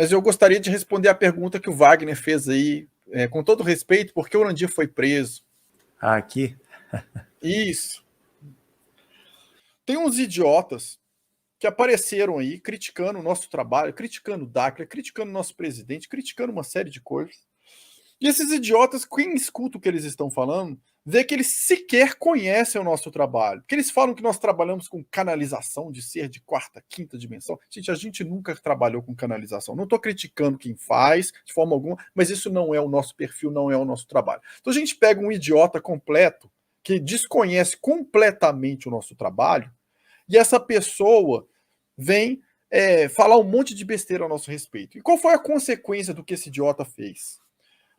mas eu gostaria de responder a pergunta que o Wagner fez aí, com todo respeito, por que o Urandir foi preso? Aqui? Isso. Tem uns idiotas que apareceram aí criticando o nosso trabalho, criticando o Dackler, criticando o nosso presidente, criticando uma série de coisas. E esses idiotas, quem escuta o que eles estão falando, vê que eles sequer conhecem o nosso trabalho. Porque eles falam que nós trabalhamos com canalização de ser de quarta, quinta dimensão. Gente, a gente nunca trabalhou com canalização. Não estou criticando quem faz, de forma alguma, mas isso não é o nosso perfil, não é o nosso trabalho. Então a gente pega um idiota completo, que desconhece completamente o nosso trabalho, e essa pessoa vem falar um monte de besteira a nosso respeito. E qual foi a consequência do que esse idiota fez?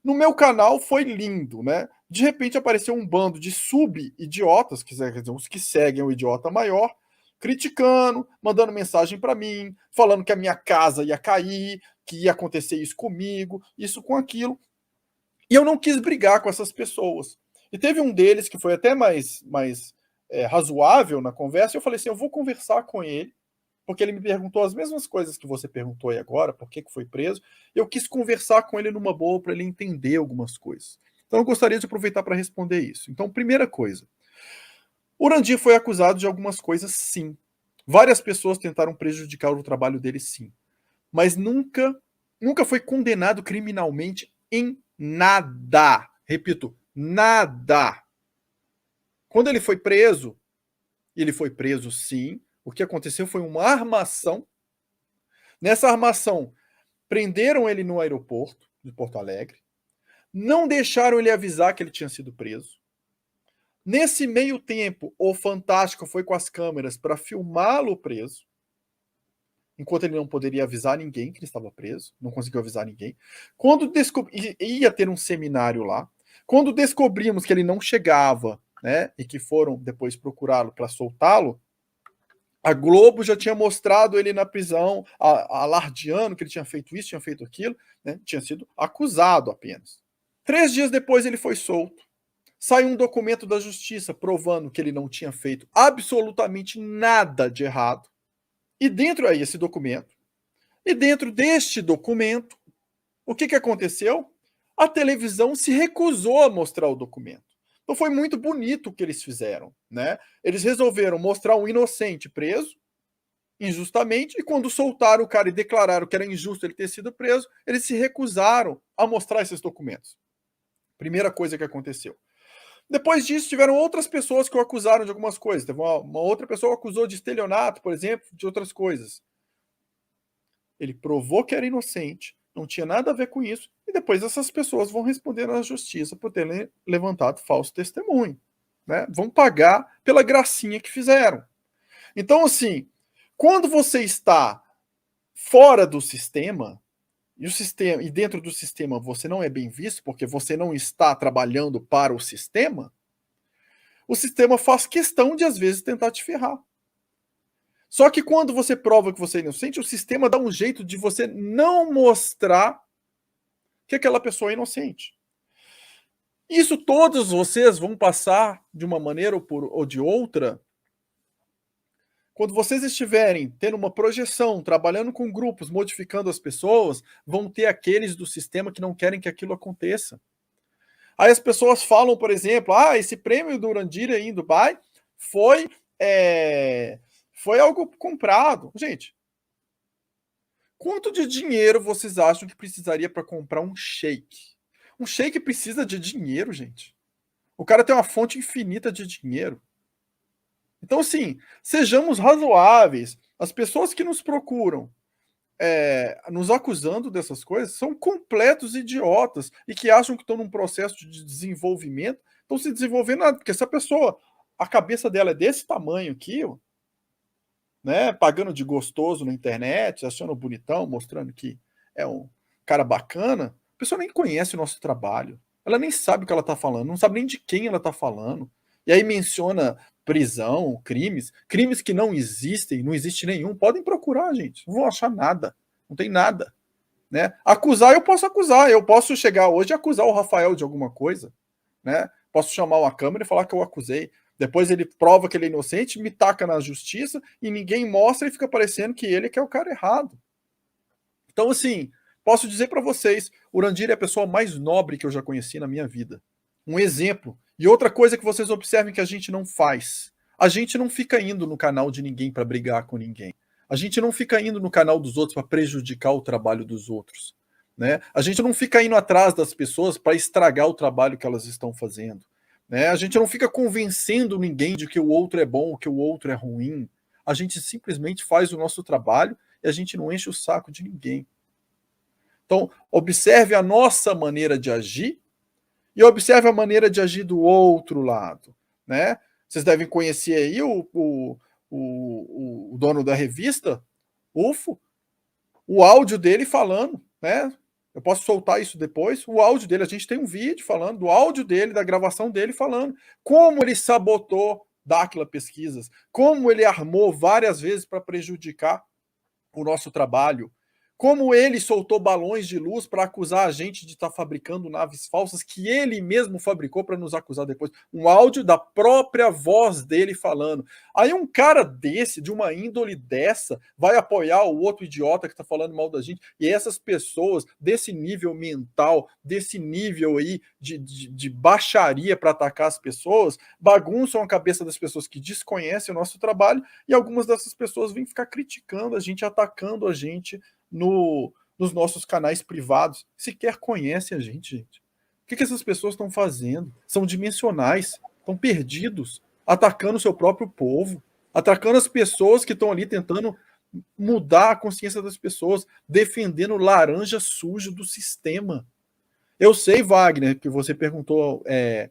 No meu canal foi lindo, né? De repente apareceu um bando de sub-idiotas, quer dizer, os que seguem o idiota maior, criticando, mandando mensagem para mim, falando que a minha casa ia cair, que ia acontecer isso comigo, isso com aquilo. E eu não quis brigar com essas pessoas. E teve um deles que foi até mais razoável na conversa, e eu falei assim, eu vou conversar com ele, porque ele me perguntou as mesmas coisas que você perguntou aí agora, por que foi preso. Eu quis conversar com ele numa boa para ele entender algumas coisas. Então eu gostaria de aproveitar para responder isso. Então, primeira coisa, o Urandir foi acusado de algumas coisas, sim. Várias pessoas tentaram prejudicar o trabalho dele, sim. Mas nunca foi condenado criminalmente em nada. Repito, nada. Quando ele foi preso sim. O que aconteceu foi uma armação. Nessa armação, prenderam ele no aeroporto de Porto Alegre, não deixaram ele avisar que ele tinha sido preso. Nesse meio tempo, o Fantástico foi com as câmeras para filmá-lo preso, enquanto ele não poderia avisar ninguém que ele estava preso, não conseguiu avisar ninguém. Quando ia ter um seminário lá, quando descobrimos que ele não chegava, né, e que foram depois procurá-lo para soltá-lo, a Globo já tinha mostrado ele na prisão, alardeando que ele tinha feito isso, tinha feito aquilo, né? Tinha sido acusado apenas. 3 dias depois ele foi solto. Saiu um documento da justiça provando que ele não tinha feito absolutamente nada de errado. E dentro aí esse documento. E dentro deste documento, o que aconteceu? A televisão se recusou a mostrar o documento. Então foi muito bonito o que eles fizeram, né? Eles resolveram mostrar um inocente preso, injustamente, e quando soltaram o cara e declararam que era injusto ele ter sido preso, eles se recusaram a mostrar esses documentos. Primeira coisa que aconteceu. Depois disso, tiveram outras pessoas que o acusaram de algumas coisas. Teve uma outra pessoa que acusou de estelionato, por exemplo, de outras coisas. Ele provou que era inocente, não tinha nada a ver com isso, e depois essas pessoas vão responder na justiça por terem levantado falso testemunho. Né? Vão pagar pela gracinha que fizeram. Então, assim, quando você está fora do sistema, e dentro do sistema você não é bem visto, porque você não está trabalhando para o sistema faz questão de, às vezes, tentar te ferrar. Só que quando você prova que você é inocente, o sistema dá um jeito de você não mostrar que aquela pessoa é inocente. Isso todos vocês vão passar de uma maneira ou de outra. Quando vocês estiverem tendo uma projeção, trabalhando com grupos, modificando as pessoas, vão ter aqueles do sistema que não querem que aquilo aconteça. Aí as pessoas falam, por exemplo, esse prêmio do Urandir aí em Dubai foi algo comprado. Gente, quanto de dinheiro vocês acham que precisaria para comprar um shake? Um shake precisa de dinheiro, gente. O cara tem uma fonte infinita de dinheiro. Então, assim, sejamos razoáveis. As pessoas que nos procuram nos acusando dessas coisas são completos idiotas e que acham que estão num processo de desenvolvimento, estão se desenvolvendo nada, porque essa pessoa, a cabeça dela é desse tamanho aqui, ó, né, pagando de gostoso na internet, achando bonitão, mostrando que é um cara bacana, a pessoa nem conhece o nosso trabalho, ela nem sabe o que ela está falando, não sabe nem de quem ela está falando, e aí menciona prisão, crimes que não existem, não existe nenhum, podem procurar, gente, não vão achar nada, não tem nada, né? Acusar, eu posso chegar hoje e acusar o Rafael de alguma coisa, né? Posso chamar uma câmera e falar que eu acusei, depois ele prova que ele é inocente, me taca na justiça e ninguém mostra e fica parecendo que ele que é o cara errado. Então, assim, posso dizer para vocês, o Urandir é a pessoa mais nobre que eu já conheci na minha vida. Um exemplo. E outra coisa que vocês observem que a gente não faz. A gente não fica indo no canal de ninguém para brigar com ninguém. A gente não fica indo no canal dos outros para prejudicar o trabalho dos outros. Né? A gente não fica indo atrás das pessoas para estragar o trabalho que elas estão fazendo. Né? A gente não fica convencendo ninguém de que o outro é bom ou que o outro é ruim. A gente simplesmente faz o nosso trabalho e a gente não enche o saco de ninguém. Então, observe a nossa maneira de agir e observe a maneira de agir do outro lado. Né? Vocês devem conhecer aí o dono da revista, UFO, o áudio dele falando, né? Eu posso soltar isso depois. O áudio dele, a gente tem um vídeo falando do áudio dele, da gravação dele falando como ele sabotou Dáquila Pesquisas, como ele armou várias vezes para prejudicar o nosso trabalho, como ele soltou balões de luz para acusar a gente de estar fabricando naves falsas que ele mesmo fabricou para nos acusar depois. Um áudio da própria voz dele falando. Aí um cara desse, de uma índole dessa, vai apoiar o outro idiota que está falando mal da gente. E essas pessoas desse nível mental, desse nível aí de baixaria para atacar as pessoas, bagunçam a cabeça das pessoas que desconhecem o nosso trabalho e algumas dessas pessoas vêm ficar criticando a gente, atacando a gente nos nossos canais privados, sequer conhecem a gente, gente. O que essas pessoas estão fazendo? São dimensionais, estão perdidos, atacando o seu próprio povo, atacando as pessoas que estão ali tentando mudar a consciência das pessoas, defendendo o laranja sujo do sistema. Eu sei, Wagner, que você perguntou,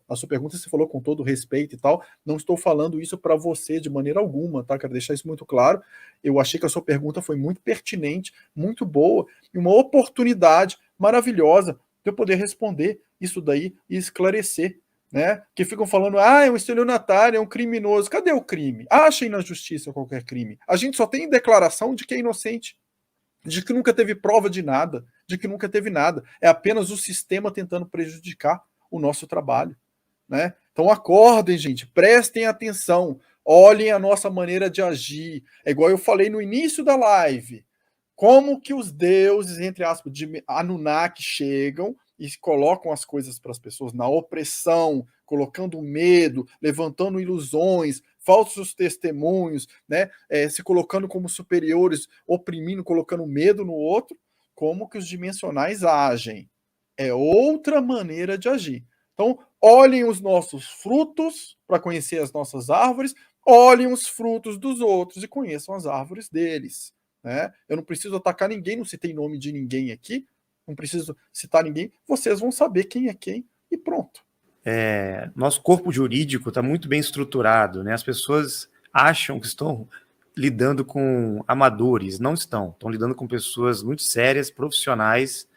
a sua pergunta você falou com todo respeito e tal. Não estou falando isso para você de maneira alguma, tá? Quero deixar isso muito claro. Eu achei que a sua pergunta foi muito pertinente, muito boa, e uma oportunidade maravilhosa de eu poder responder isso daí e esclarecer. Né? Que ficam falando, é um estelionatário, é um criminoso. Cadê o crime? Achem na justiça qualquer crime. A gente só tem declaração de que é inocente, de que nunca teve prova de nada, de que nunca teve nada. É apenas o sistema tentando prejudicar o nosso trabalho. Né? Então acordem, gente, prestem atenção, olhem a nossa maneira de agir. É igual eu falei no início da live. Como que os deuses, entre aspas, de Anunnaki chegam e colocam as coisas para as pessoas na opressão, colocando medo, levantando ilusões, falsos testemunhos, né? Se colocando como superiores, oprimindo, colocando medo no outro. Como que os dimensionais agem? É outra maneira de agir. Então, olhem os nossos frutos para conhecer as nossas árvores, olhem os frutos dos outros e conheçam as árvores deles. Né? Eu não preciso atacar ninguém, não citei nome de ninguém aqui, não preciso citar ninguém, vocês vão saber quem é quem e pronto. Nosso corpo jurídico está muito bem estruturado, né? As pessoas acham que estão lidando com amadores, não estão lidando com pessoas muito sérias, profissionais.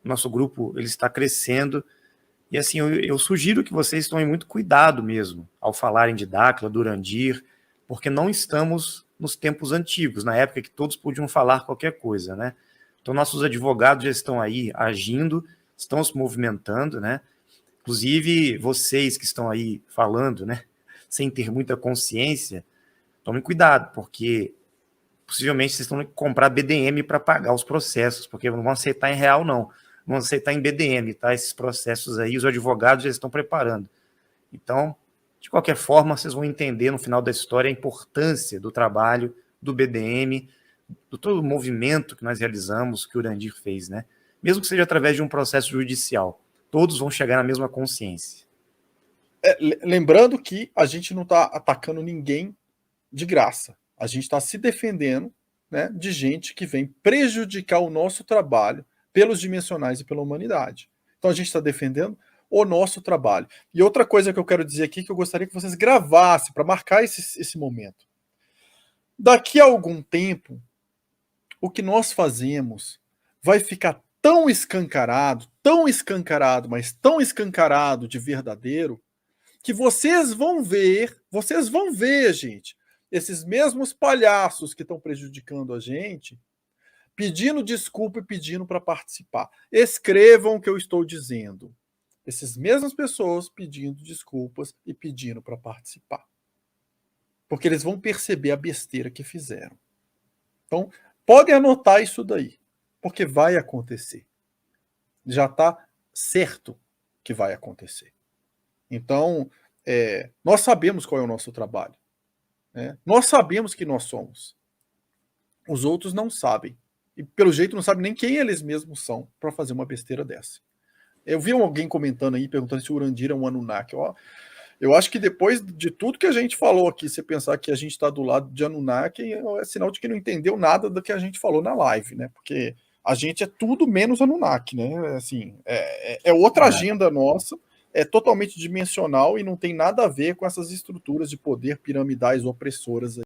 Nosso grupo ele está crescendo e assim eu sugiro que vocês tomem muito cuidado mesmo ao falarem de Dáquila, do Urandir, porque não estamos nos tempos antigos, na época que todos podiam falar qualquer coisa, né? Então nossos advogados já estão aí agindo, estão se movimentando, né? Inclusive vocês que estão aí falando, né, sem ter muita consciência, tomem cuidado, porque possivelmente vocês estão que comprar BDM para pagar os processos, porque não vão aceitar em real, não vão aceitar em BDM, tá? Esses processos aí, os advogados já estão preparando. Então, de qualquer forma, vocês vão entender no final da história a importância do trabalho do BDM, do todo o movimento que nós realizamos, que o Urandir fez, né? Mesmo que seja através de um processo judicial, todos vão chegar na mesma consciência. Lembrando que a gente não está atacando ninguém de graça. A gente está se defendendo, né, de gente que vem prejudicar o nosso trabalho pelos dimensionais e pela humanidade. Então a gente está defendendo o nosso trabalho. E outra coisa que eu quero dizer aqui, que eu gostaria que vocês gravassem para marcar esse momento. Daqui a algum tempo, o que nós fazemos vai ficar tão escancarado, mas tão escancarado de verdadeiro, que vocês vão ver, gente, esses mesmos palhaços que estão prejudicando a gente, pedindo desculpa e pedindo para participar. Escrevam o que eu estou dizendo. Essas mesmas pessoas pedindo desculpas e pedindo para participar. Porque eles vão perceber a besteira que fizeram. Então, podem anotar isso daí. porque vai acontecer. Já está certo que vai acontecer. Então, nós sabemos qual é o nosso trabalho. Né? Nós sabemos que nós somos. Os outros não sabem. E, pelo jeito, não sabem nem quem eles mesmos são para fazer uma besteira dessa. Eu vi alguém comentando aí, perguntando se o Urandir é um Anunnaki. Ó, eu acho que depois de tudo que a gente falou aqui, você pensar que a gente está do lado de Anunnaki, é sinal de que não entendeu nada do que a gente falou na live, né? Porque a gente é tudo menos Anunnaki, né? Assim, é outra agenda nossa, é totalmente dimensional e não tem nada a ver com essas estruturas de poder piramidais opressoras aí.